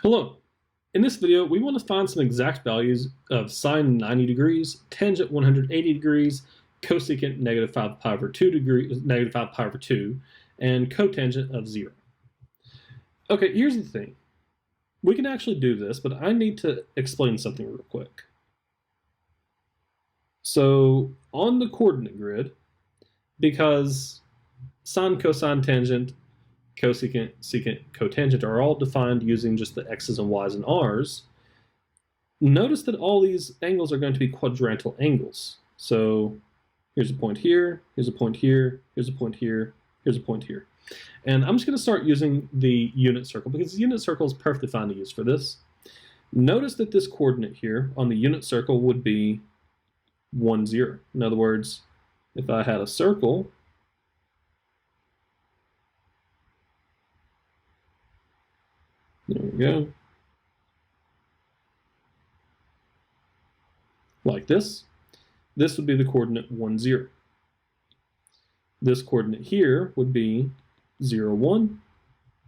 Hello. In this video, we want to find some exact values of sine 90 degrees, tangent 180 degrees, cosecant negative 5 pi over 2 degrees, negative 5 pi over 2, and cotangent of 0. Okay, here's the thing. We can actually do this, but I need to explain something real quick. So on the coordinate grid, because sine, cosine, tangent, cosecant, secant, cotangent are all defined using just the x's and y's and r's, notice that all these angles are going to be quadrantal angles. So here's a point here, here's a point here, here's a point here, here's a point here. And I'm just going to start using the unit circle because the unit circle is perfectly fine to use for this. Notice that this coordinate here on the unit circle would be 1, 0. In other words, if I had a circle, there we go, like this would be the coordinate 1, 0. This coordinate here would be 0, 1.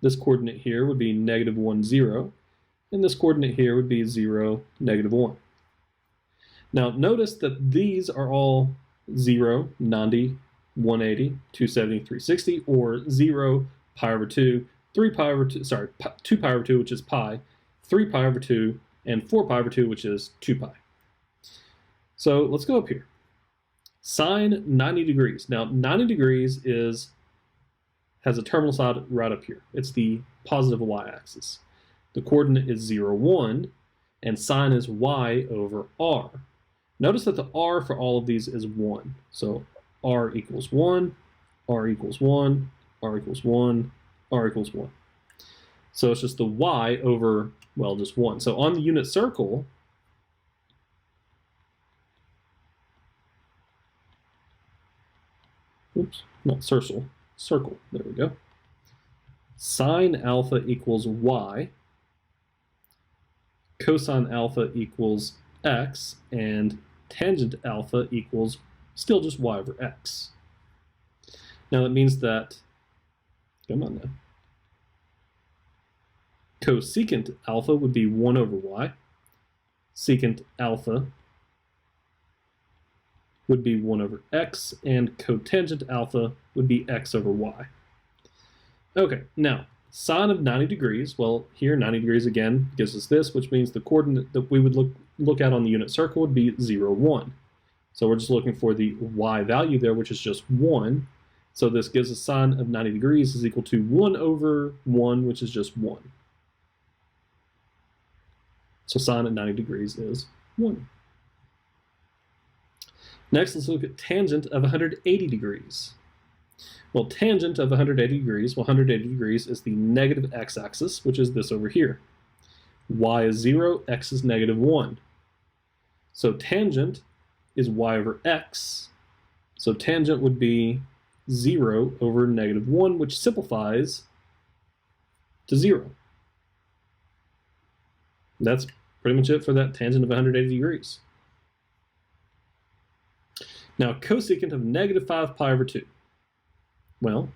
This coordinate here would be negative 1, 0. And this coordinate here would be 0, negative 1. Now notice that these are all 0, 90, 180, 270, 360, or 0, pi over 2, 3 pi over 2, sorry, 2 pi over 2, which is pi, 3 pi over 2, and 4 pi over 2, which is 2 pi. So let's go up here. Sine 90 degrees. Now 90 degrees has a terminal side right up here. It's the positive y-axis. The coordinate is 0, 1, and sine is y over r. Notice that the r for all of these is 1. So r equals 1, r equals 1, r equals 1, r equals 1. So it's just the y over, well, just 1. So on the unit circle, oops, not circle, circle, there we go. Sine alpha equals y, cosine alpha equals x, and tangent alpha equals still just y over x. Now that means that, come on now, cosecant alpha would be 1 over y, secant alpha would be 1 over x, and cotangent alpha would be x over y. Okay, now, sine of 90 degrees, well, here 90 degrees again gives us this, which means the coordinate that we would look at on the unit circle would be 0, 1. So we're just looking for the y value there, which is just 1. So this gives us sine of 90 degrees is equal to 1 over 1, which is just 1. So sine of 90 degrees is 1. Next, let's look at tangent of 180 degrees. Well, tangent of 180 degrees, well, 180 degrees is the negative x-axis, which is this over here. Y is 0, x is negative 1. So tangent is y over x. So tangent would be 0 over negative 1, which simplifies to 0. That's pretty much it for that tangent of 180 degrees. Now, cosecant of negative 5 pi over 2. Well,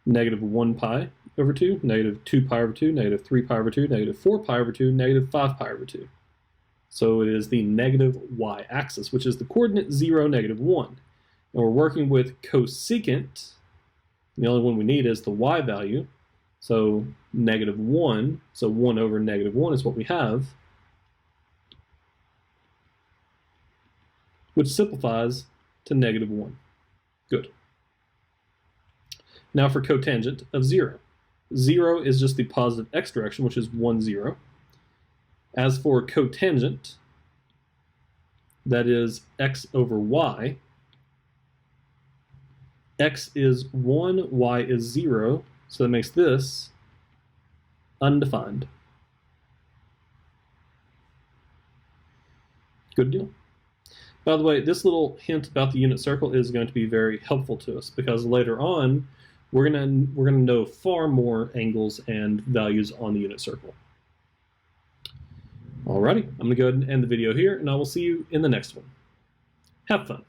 negative 1 pi over 2, negative 2 pi over 2, negative 3 pi over 2, negative 4 pi over 2, negative 5 pi over 2. So it is the negative y-axis, which is the coordinate 0, negative 1. And we're working with cosecant. The only one we need is the y value. So negative 1, so 1 over negative 1 is what we have, which simplifies to negative 1. Good. Now for cotangent of 0. 0 is just the positive x direction, which is 1, 0. As for cotangent, that is x over y. X is 1, y is 0, so that makes this undefined. Good deal. By the way, this little hint about the unit circle is going to be very helpful to us because later on we're gonna know far more angles and values on the unit circle. Alrighty, I'm gonna go ahead and end the video here, and I will see you in the next one. Have fun.